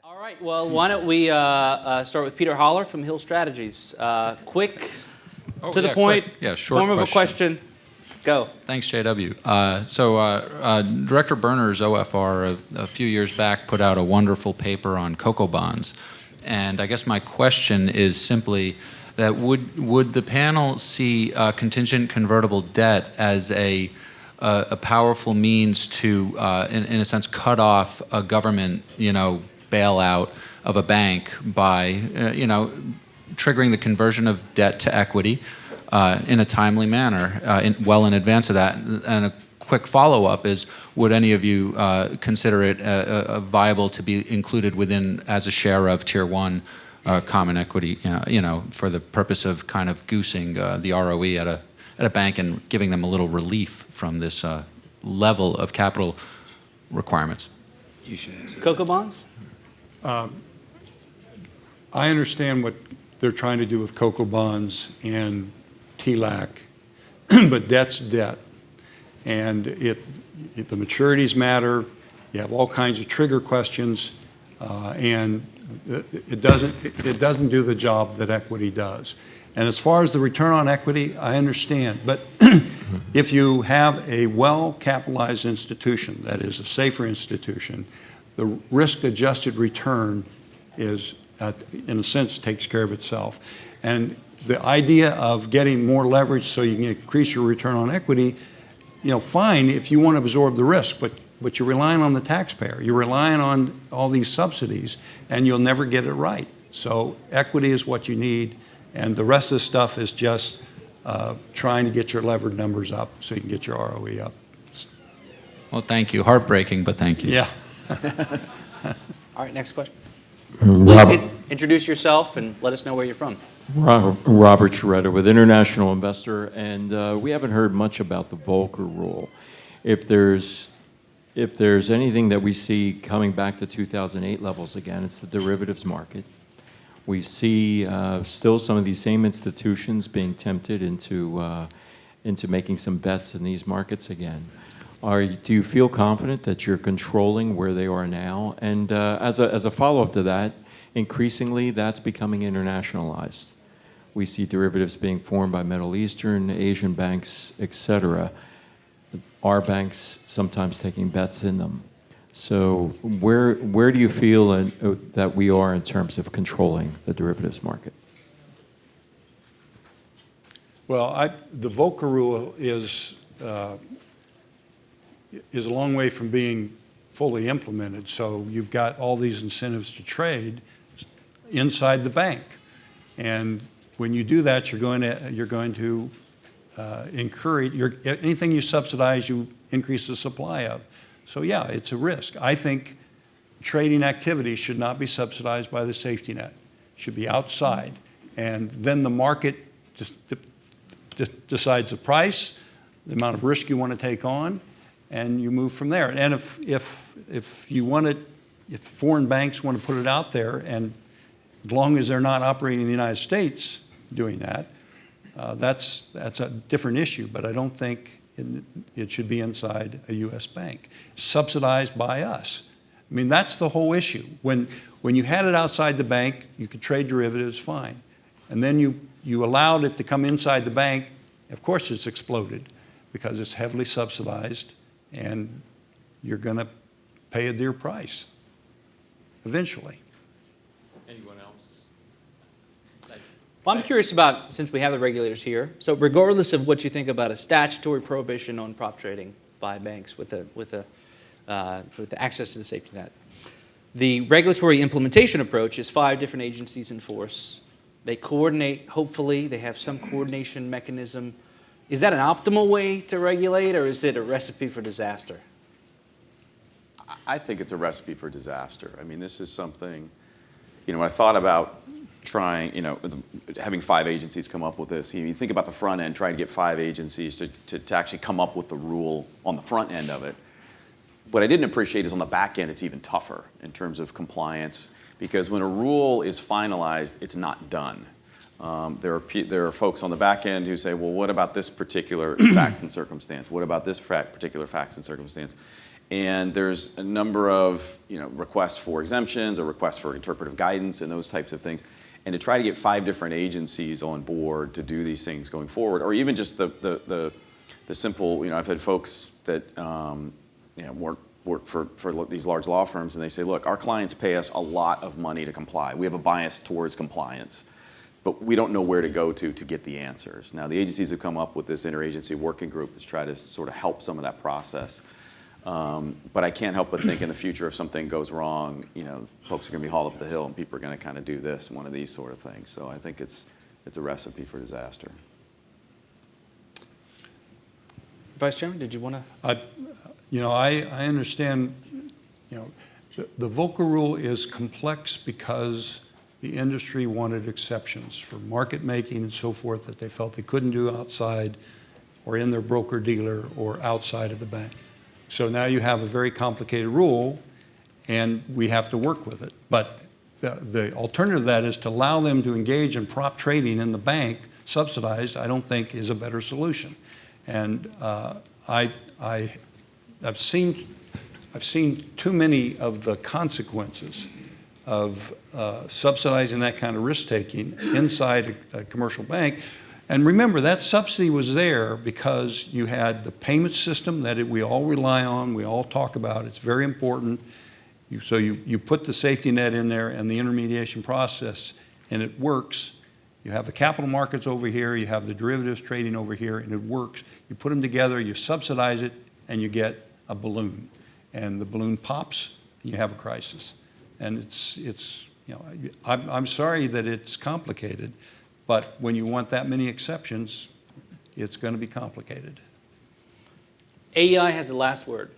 All right, well, why don't we start with Peter Holler from Hill Strategies. Quick, to the point, short form of a question. Go. Thanks, JW. Director Berner's OFR a few years back put out a wonderful paper on cocoa bonds. And I guess my question is simply that would the panel see contingent convertible debt as a powerful means to, in a sense, cut off a government, bailout of a bank by, triggering the conversion of debt to equity in a timely manner, well in advance of that? And a quick follow-up is, would any of you consider it viable to be included within as a share of Tier 1 common equity, for the purpose of kind of goosing the ROE at a bank and giving them a little relief from this level of capital requirements? You should answer. Cocoa bonds? I understand what they're trying to do with cocoa bonds and TLAC, but debt's debt. And the maturities matter. You have all kinds of trigger questions, and it doesn't do the job that equity does. And as far as the return on equity, I understand. But if you have a well-capitalized institution, that is a safer institution, the risk-adjusted return is, in a sense, takes care of itself. And the idea of getting more leverage so you can increase your return on equity, fine if you want to absorb the risk, but you're relying on the taxpayer. You're relying on all these subsidies, and you'll never get it right. So equity is what you need, and the rest of the stuff is just trying to get your levered numbers up so you can get your ROE up. Well, thank you. Heartbreaking, but thank you. Yeah. All right, next question. Robert, Introduce yourself and let us know where you're from. Robert Sheretta with International Investor, and we haven't heard much about the Volcker rule. If there's anything that we see coming back to 2008 levels again, it's the derivatives market. We see still some of these same institutions being tempted into making some bets in these markets again. Do you feel confident that you're controlling where they are now? And as a follow-up to that, increasingly that's becoming internationalized. We see derivatives being formed by Middle Eastern, Asian banks, etc. Our banks sometimes taking bets in them. So where do you feel that we are in terms of controlling the derivatives market? Well, the Volcker rule is a long way from being fully implemented. So you've got all these incentives to trade inside the bank, and when you do that, you're going to encourage anything you subsidize, you increase the supply of. So yeah, it's a risk. I think trading activity should not be subsidized by the safety net. It should be outside, and then the market just decides the price, the amount of risk you want to take on, and you move from there. And if foreign banks want to put it out there, and as long as they're not operating in the United States doing that, that's a different issue. But I don't think it should be inside a U.S. bank, subsidized by us. I mean, that's the whole issue. When you had it outside the bank, you could trade derivatives fine, and then you allowed it to come inside the bank. Of course, it's exploded because it's heavily subsidized, and you're going to pay a dear price eventually. Anyone else? Well, I'm curious about, since we have the regulators here, so regardless of what you think about a statutory prohibition on prop trading by banks with the access to the safety net, the regulatory implementation approach is 5 different agencies in force. They coordinate, hopefully, they have some coordination mechanism. Is that an optimal way to regulate, or is it a recipe for disaster? I think it's a recipe for disaster. I mean, this is something, when I thought about trying, having 5 agencies come up with this, you think about the front end, trying to get 5 agencies to actually come up with the rule on the front end of it. What I didn't appreciate is on the back end, it's even tougher in terms of compliance, because when a rule is finalized, it's not done. There are folks on the back end who say, well, what about this particular fact and circumstance? What about this particular facts and circumstance? And there's a number of requests for exemptions or requests for interpretive guidance and those types of things. And to try to get 5 different agencies on board to do these things going forward, or even just the simple, I've had folks that work for these large law firms, and they say, look, our clients pay us a lot of money to comply. We have a bias towards compliance, but we don't know where to go to get the answers. Now, the agencies have come up with this interagency working group that's trying to sort of help some of that process. But I can't help but think in the future, if something goes wrong, folks are going to be hauled up the hill, and people are going to kind of do this, one of these sort of things. So I think it's a recipe for disaster. Vice Chairman, did you want to? I understand, the Volcker rule is complex because the industry wanted exceptions for market making and so forth that they felt they couldn't do outside or in their broker-dealer or outside of the bank. So now you have a very complicated rule, and we have to work with it. But the alternative to that is to allow them to engage in prop trading in the bank, subsidized, I don't think is a better solution. And I've seen too many of the consequences of subsidizing that kind of risk-taking inside a commercial bank. And remember, that subsidy was there because you had the payment system that we all rely on, we all talk about, it's very important. So you put the safety net in there and the intermediation process, and it works. You have the capital markets over here, you have the derivatives trading over here, and it works. You put them together, you subsidize it, and you get a balloon. And the balloon pops, and you have a crisis. And I'm sorry that it's complicated, but when you want that many exceptions, it's going to be complicated. AEI has the last word.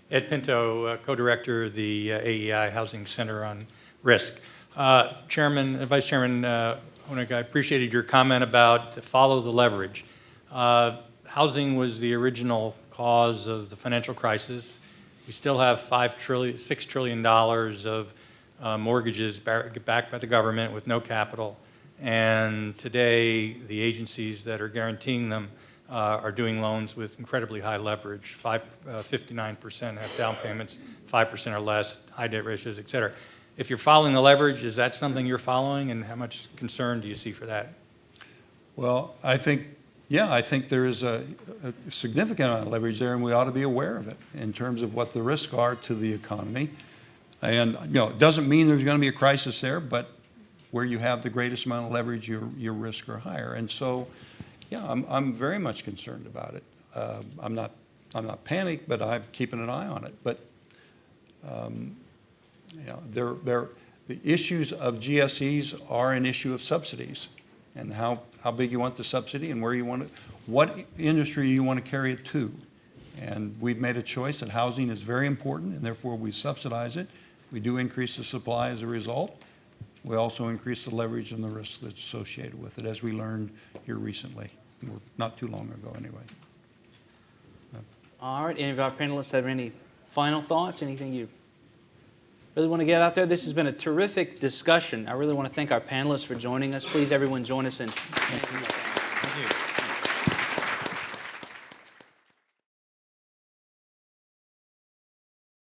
Ed Pinto, co-director of the AEI Housing Center on Risk. Vice Chairman Honig, I appreciated your comment about follow the leverage. Housing was the original cause of the financial crisis. We still have $6 trillion of mortgages backed by the government with no capital. And today, the agencies that are guaranteeing them are doing loans with incredibly high leverage. 59% have down payments, 5% or less, high debt ratios, et cetera. If you're following the leverage, is that something you're following, and how much concern do you see for that? Well, I think there is a significant amount of leverage there, and we ought to be aware of it in terms of what the risks are to the economy. And it doesn't mean there's going to be a crisis there, but where you have the greatest amount of leverage, your risks are higher. And so, yeah, I'm very much concerned about it. I'm not panicked, but I'm keeping an eye on it. But the issues of GSEs are an issue of subsidies, and how big you want the subsidy and where you want it, what industry you want to carry it to. And we've made a choice that housing is very important, and therefore we subsidize it. We do increase the supply as a result. We also increase the leverage and the risk that's associated with it, as we learned here recently, or not too long ago anyway. All right, any of our panelists have any final thoughts? Anything you really want to get out there? This has been a terrific discussion. I really want to thank our panelists for joining us. Please, everyone, join us in thanking them. Thank you.